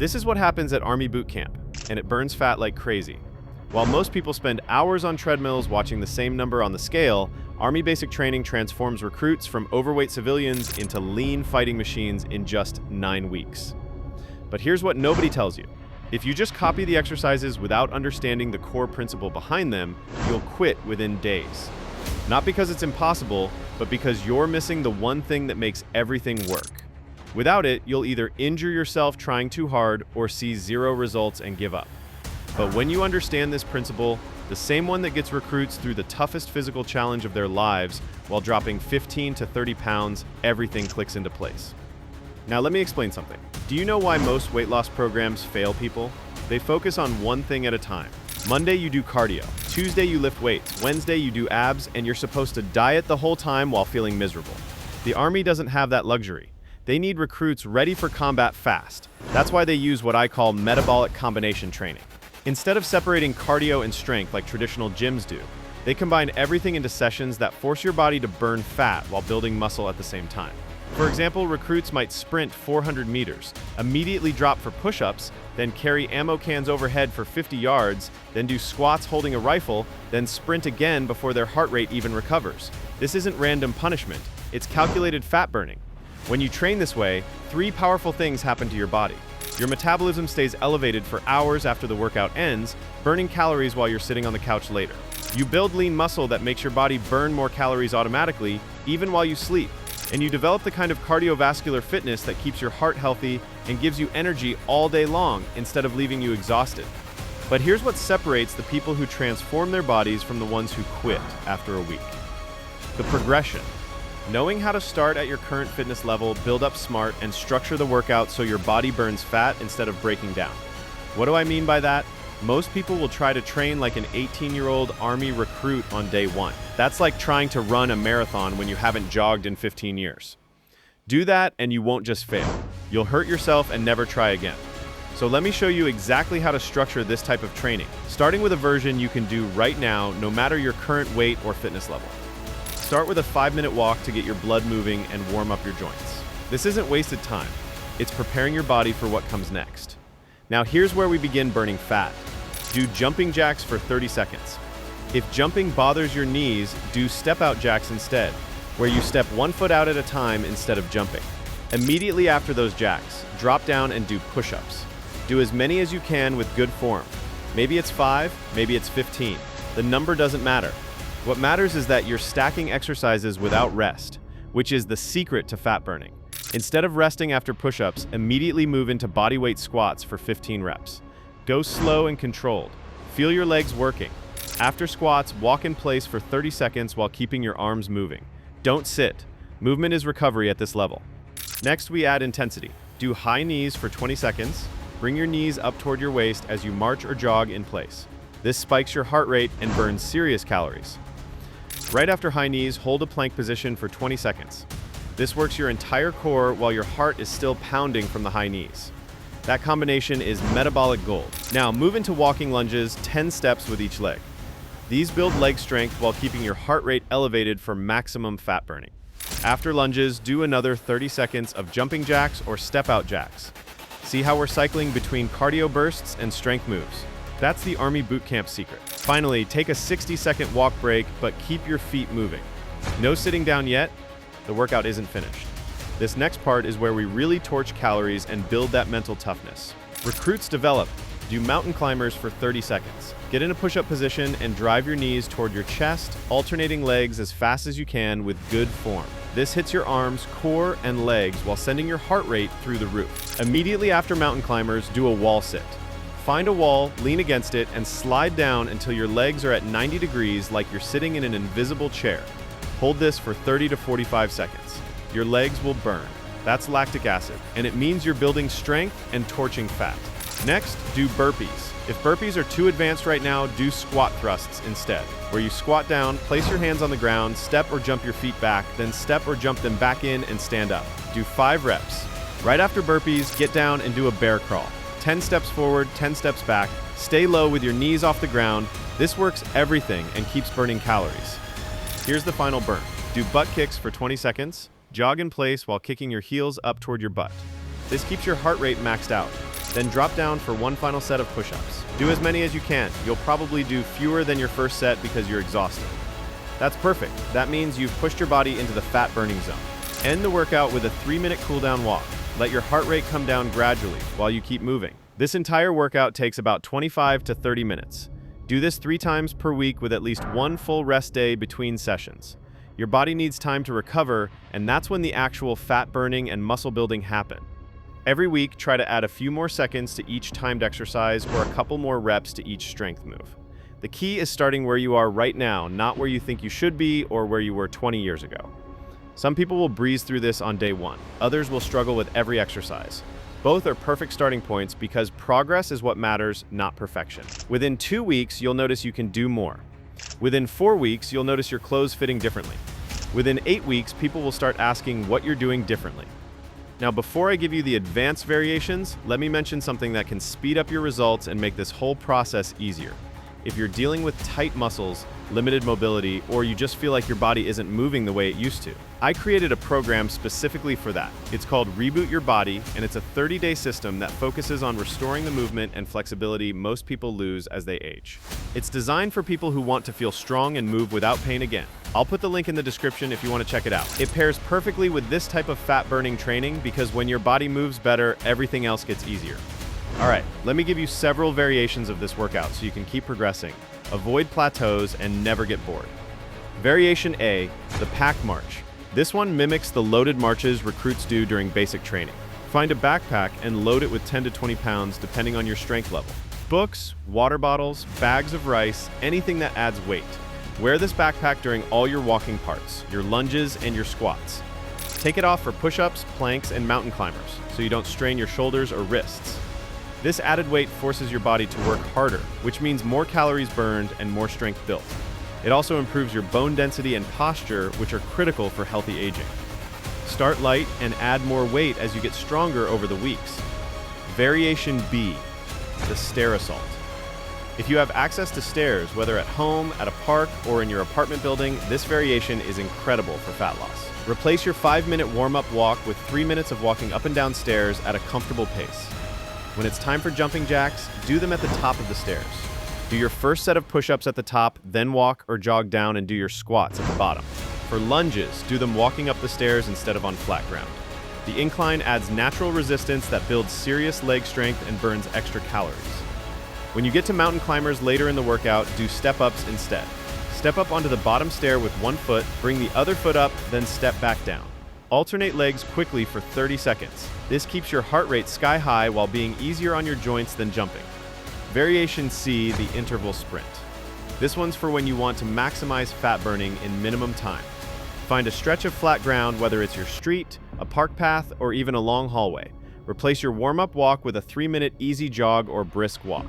This is what happens at Army boot camp, and it burns fat like crazy. While most people spend hours on treadmills watching the same number on the scale, Army basic training transforms recruits from overweight civilians into lean fighting machines in just 9 weeks. But here's what nobody tells you. If you just copy the exercises without understanding the core principle behind them, you'll quit within days. Not because it's impossible, but because you're missing the one thing that makes everything work. Without it, you'll either injure yourself trying too hard or see zero results and give up. But when you understand this principle, the same one that gets recruits through the toughest physical challenge of their lives while dropping 15 to 30 pounds, everything clicks into place. Now let me explain something. Do you know why most weight loss programs fail people? They focus on one thing at a time. Monday you do cardio, Tuesday you lift weights, Wednesday you do abs, and you're supposed to diet the whole time while feeling miserable. The Army doesn't have that luxury. They need recruits ready for combat fast. That's why they use what I call metabolic combination training. Instead of separating cardio and strength like traditional gyms do, they combine everything into sessions that force your body to burn fat while building muscle at the same time. For example, recruits might sprint 400 meters, immediately drop for push-ups, then carry ammo cans overhead for 50 yards, then do squats holding a rifle, then sprint again before their heart rate even recovers. This isn't random punishment, it's calculated fat burning. When you train this way, 3 powerful things happen to your body. Your metabolism stays elevated for hours after the workout ends, burning calories while you're sitting on the couch later. You build lean muscle that makes your body burn more calories automatically, even while you sleep. And you develop the kind of cardiovascular fitness that keeps your heart healthy and gives you energy all day long instead of leaving you exhausted. But here's what separates the people who transform their bodies from the ones who quit after a week. The progression. Knowing how to start at your current fitness level, build up smart, and structure the workout so your body burns fat instead of breaking down. What do I mean by that? Most people will try to train like an 18-year-old Army recruit on day 1. That's like trying to run a marathon when you haven't jogged in 15 years. Do that and you won't just fail. You'll hurt yourself and never try again. So let me show you exactly how to structure this type of training, starting with a version you can do right now, no matter your current weight or fitness level. Start with a 5-minute walk to get your blood moving and warm up your joints. This isn't wasted time. It's preparing your body for what comes next. Now here's where we begin burning fat. Do jumping jacks for 30 seconds. If jumping bothers your knees, do step-out jacks instead, where you step 1 foot out at a time instead of jumping. Immediately after those jacks, drop down and do push-ups. Do as many as you can with good form. Maybe it's 5, maybe it's 15. The number doesn't matter. What matters is that you're stacking exercises without rest, which is the secret to fat burning. Instead of resting after push-ups, immediately move into bodyweight squats for 15 reps. Go slow and controlled. Feel your legs working. After squats, walk in place for 30 seconds while keeping your arms moving. Don't sit. Movement is recovery at this level. Next, we add intensity. Do high knees for 20 seconds. Bring your knees up toward your waist as you march or jog in place. This spikes your heart rate and burns serious calories. Right after high knees, hold a plank position for 20 seconds. This works your entire core while your heart is still pounding from the high knees. That combination is metabolic gold. Now move into walking lunges, 10 steps with each leg. These build leg strength while keeping your heart rate elevated for maximum fat burning. After lunges, do another 30 seconds of jumping jacks or step-out jacks. See how we're cycling between cardio bursts and strength moves. That's the Army boot camp secret. Finally, take a 60-second walk break, but keep your feet moving. No sitting down yet. The workout isn't finished. This next part is where we really torch calories and build that mental toughness. Recruits develop. Do mountain climbers for 30 seconds. Get in a push-up position and drive your knees toward your chest, alternating legs as fast as you can with good form. This hits your arms, core, and legs while sending your heart rate through the roof. Immediately after mountain climbers, do a wall sit. Find a wall, lean against it, and slide down until your legs are at 90 degrees like you're sitting in an invisible chair. Hold this for 30 to 45 seconds. Your legs will burn. That's lactic acid, and it means you're building strength and torching fat. Next, do burpees. If burpees are too advanced right now, do squat thrusts instead, where you squat down, place your hands on the ground, step or jump your feet back, then step or jump them back in and stand up. Do 5 reps. Right after burpees, get down and do a bear crawl. 10 steps forward, 10 steps back. Stay low with your knees off the ground. This works everything and keeps burning calories. Here's the final burn. Do butt kicks for 20 seconds. Jog in place while kicking your heels up toward your butt. This keeps your heart rate maxed out. Then drop down for one final set of push-ups. Do as many as you can. You'll probably do fewer than your first set because you're exhausted. That's perfect. That means you've pushed your body into the fat-burning zone. End the workout with a 3-minute cool-down walk. Let your heart rate come down gradually while you keep moving. This entire workout takes about 25 to 30 minutes. Do this 3 times per week with at least 1 full rest day between sessions. Your body needs time to recover, and that's when the actual fat burning and muscle building happen. Every week, try to add a few more seconds to each timed exercise or a couple more reps to each strength move. The key is starting where you are right now, not where you think you should be or where you were 20 years ago. Some people will breeze through this on day 1. Others will struggle with every exercise. Both are perfect starting points because progress is what matters, not perfection. Within 2 weeks, you'll notice you can do more. Within 4 weeks, you'll notice your clothes fitting differently. Within 8 weeks, people will start asking what you're doing differently. Now, before I give you the advanced variations, let me mention something that can speed up your results and make this whole process easier. If you're dealing with tight muscles, limited mobility, or you just feel like your body isn't moving the way it used to, I created a program specifically for that. It's called Reboot Your Body, and it's a 30-day system that focuses on restoring the movement and flexibility most people lose as they age. It's designed for people who want to feel strong and move without pain again. I'll put the link in the description if you want to check it out. It pairs perfectly with this type of fat-burning training because when your body moves better, everything else gets easier. All right, let me give you several variations of this workout so you can keep progressing, avoid plateaus, and never get bored. Variation A, the pack march. This one mimics the loaded marches recruits do during basic training. Find a backpack and load it with 10 to 20 pounds depending on your strength level. Books, water bottles, bags of rice, anything that adds weight. Wear this backpack during all your walking parts, your lunges and your squats. Take it off for push-ups, planks, and mountain climbers so you don't strain your shoulders or wrists. This added weight forces your body to work harder, which means more calories burned and more strength built. It also improves your bone density and posture, which are critical for healthy aging. Start light and add more weight as you get stronger over the weeks. Variation B, the stair assault. If you have access to stairs, whether at home, at a park, or in your apartment building, this variation is incredible for fat loss. Replace your 5-minute warm-up walk with 3 minutes of walking up and down stairs at a comfortable pace. When it's time for jumping jacks, do them at the top of the stairs. Do your first set of push-ups at the top, then walk or jog down and do your squats at the bottom. For lunges, do them walking up the stairs instead of on flat ground. The incline adds natural resistance that builds serious leg strength and burns extra calories. When you get to mountain climbers later in the workout, do step-ups instead. Step up onto the bottom stair with one foot, bring the other foot up, then step back down. Alternate legs quickly for 30 seconds. This keeps your heart rate sky high while being easier on your joints than jumping. Variation C, the interval sprint. This one's for when you want to maximize fat burning in minimum time. Find a stretch of flat ground, whether it's your street, a park path, or even a long hallway. Replace your warm-up walk with a 3-minute easy jog or brisk walk.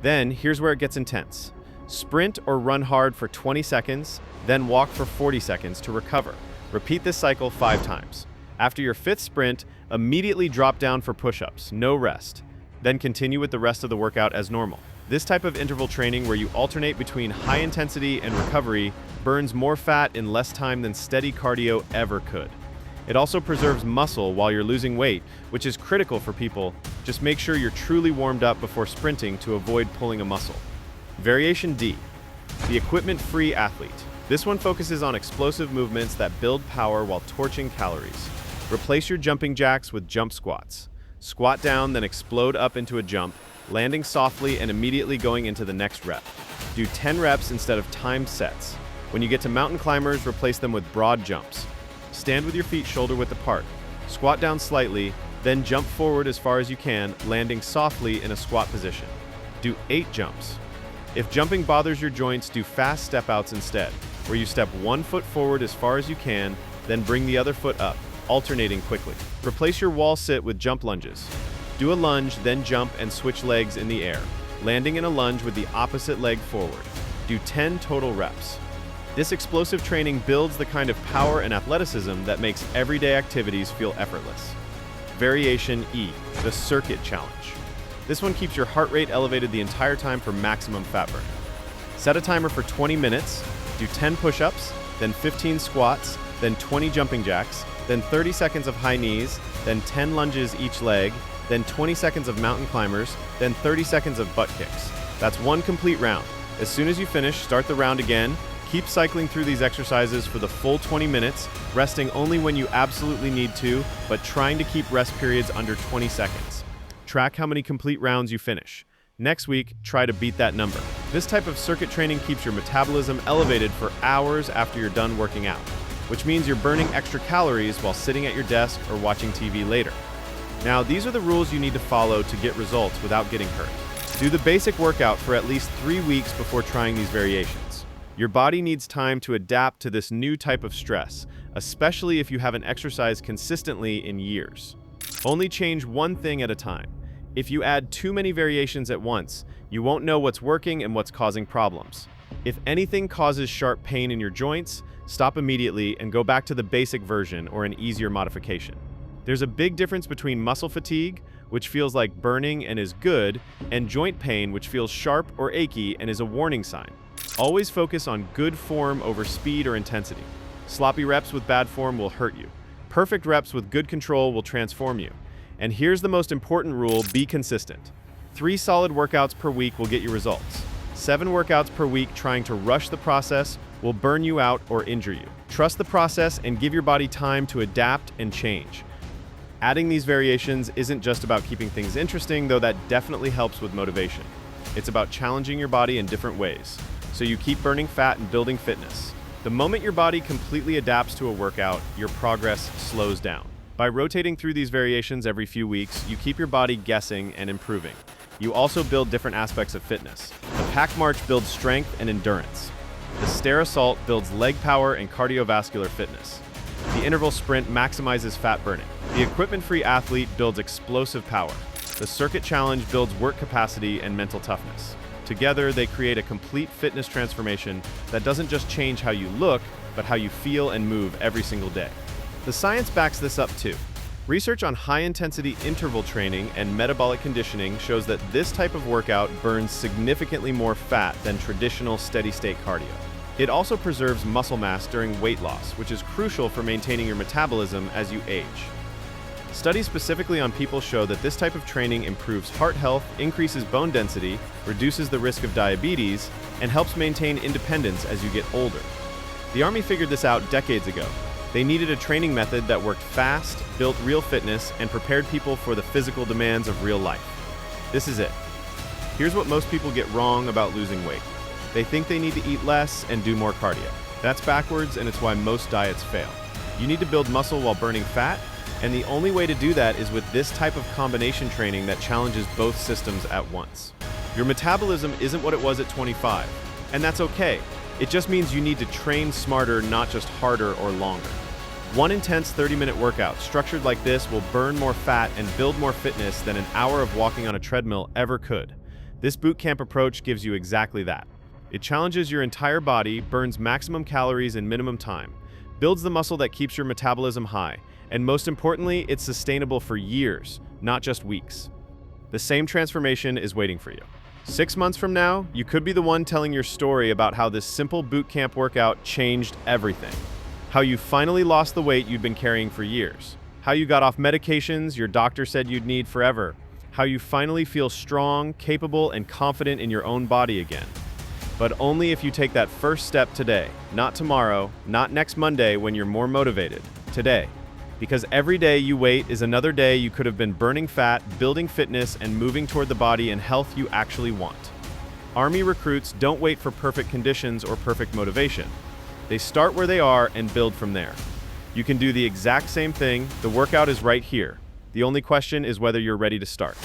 Then, here's where it gets intense. Sprint or run hard for 20 seconds, then walk for 40 seconds to recover. Repeat this cycle 5 times. After your 5th sprint, immediately drop down for push-ups, no rest. Then continue with the rest of the workout as normal. This type of interval training where you alternate between high intensity and recovery burns more fat in less time than steady cardio ever could. It also preserves muscle while you're losing weight, which is critical for people. Just make sure you're truly warmed up before sprinting to avoid pulling a muscle. Variation D, the equipment-free athlete. This one focuses on explosive movements that build power while torching calories. Replace your jumping jacks with jump squats. Squat down, then explode up into a jump, landing softly and immediately going into the next rep. Do 10 reps instead of timed sets. When you get to mountain climbers, replace them with broad jumps. Stand with your feet shoulder-width apart. Squat down slightly, then jump forward as far as you can, landing softly in a squat position. Do 8 jumps. If jumping bothers your joints, do fast step-outs instead, where you step one foot forward as far as you can, then bring the other foot up, alternating quickly. Replace your wall sit with jump lunges. Do a lunge, then jump and switch legs in the air, landing in a lunge with the opposite leg forward. Do 10 total reps. This explosive training builds the kind of power and athleticism that makes everyday activities feel effortless. Variation E, the circuit challenge. This one keeps your heart rate elevated the entire time for maximum fat burn. Set a timer for 20 minutes, do 10 push-ups, then 15 squats, then 20 jumping jacks, then 30 seconds of high knees, then 10 lunges each leg, then 20 seconds of mountain climbers, then 30 seconds of butt kicks. That's one complete round. As soon as you finish, start the round again. Keep cycling through these exercises for the full 20 minutes, resting only when you absolutely need to, but trying to keep rest periods under 20 seconds. Track how many complete rounds you finish. Next week, try to beat that number. This type of circuit training keeps your metabolism elevated for hours after you're done working out, which means you're burning extra calories while sitting at your desk or watching TV later. Now, these are the rules you need to follow to get results without getting hurt. Do the basic workout for at least 3 weeks before trying these variations. Your body needs time to adapt to this new type of stress, especially if you haven't exercised consistently in years. Only change one thing at a time. If you add too many variations at once, you won't know what's working and what's causing problems. If anything causes sharp pain in your joints, stop immediately and go back to the basic version or an easier modification. There's a big difference between muscle fatigue, which feels like burning and is good, and joint pain, which feels sharp or achy and is a warning sign. Always focus on good form over speed or intensity. Sloppy reps with bad form will hurt you. Perfect reps with good control will transform you. And here's the most important rule: be consistent. 3 solid workouts per week will get you results. 7 workouts per week trying to rush the process will burn you out or injure you. Trust the process and give your body time to adapt and change. Adding these variations isn't just about keeping things interesting, though that definitely helps with motivation. It's about challenging your body in different ways, so you keep burning fat and building fitness. The moment your body completely adapts to a workout, your progress slows down. By rotating through these variations every few weeks, you keep your body guessing and improving. You also build different aspects of fitness. The pack march builds strength and endurance. The stair assault builds leg power and cardiovascular fitness. The interval sprint maximizes fat burning. The equipment-free athlete builds explosive power. The circuit challenge builds work capacity and mental toughness. Together, they create a complete fitness transformation that doesn't just change how you look, but how you feel and move every single day. The science backs this up too. Research on high-intensity interval training and metabolic conditioning shows that this type of workout burns significantly more fat than traditional steady-state cardio. It also preserves muscle mass during weight loss, which is crucial for maintaining your metabolism as you age. Studies specifically on people show that this type of training improves heart health, increases bone density, reduces the risk of diabetes, and helps maintain independence as you get older. The Army figured this out decades ago. They needed a training method that worked fast, built real fitness, and prepared people for the physical demands of real life. This is it. Here's what most people get wrong about losing weight. They think they need to eat less and do more cardio. That's backwards, and it's why most diets fail. You need to build muscle while burning fat, and the only way to do that is with this type of combination training that challenges both systems at once. Your metabolism isn't what it was at 25, and that's okay. It just means you need to train smarter, not just harder or longer. One intense 30-minute workout structured like this will burn more fat and build more fitness than an hour of walking on a treadmill ever could. This bootcamp approach gives you exactly that. It challenges your entire body, burns maximum calories in minimum time, builds the muscle that keeps your metabolism high, and most importantly, it's sustainable for years, not just weeks. The same transformation is waiting for you. 6 months from now, you could be the one telling your story about how this simple bootcamp workout changed everything. How you finally lost the weight you'd been carrying for years. How you got off medications your doctor said you'd need forever. How you finally feel strong, capable, and confident in your own body again. But only if you take that first step today, not tomorrow, not next Monday when you're more motivated. Today. Because every day you wait is another day you could have been burning fat, building fitness, and moving toward the body and health you actually want. Army recruits don't wait for perfect conditions or perfect motivation. They start where they are and build from there. You can do the exact same thing. The workout is right here. The only question is whether you're ready to start.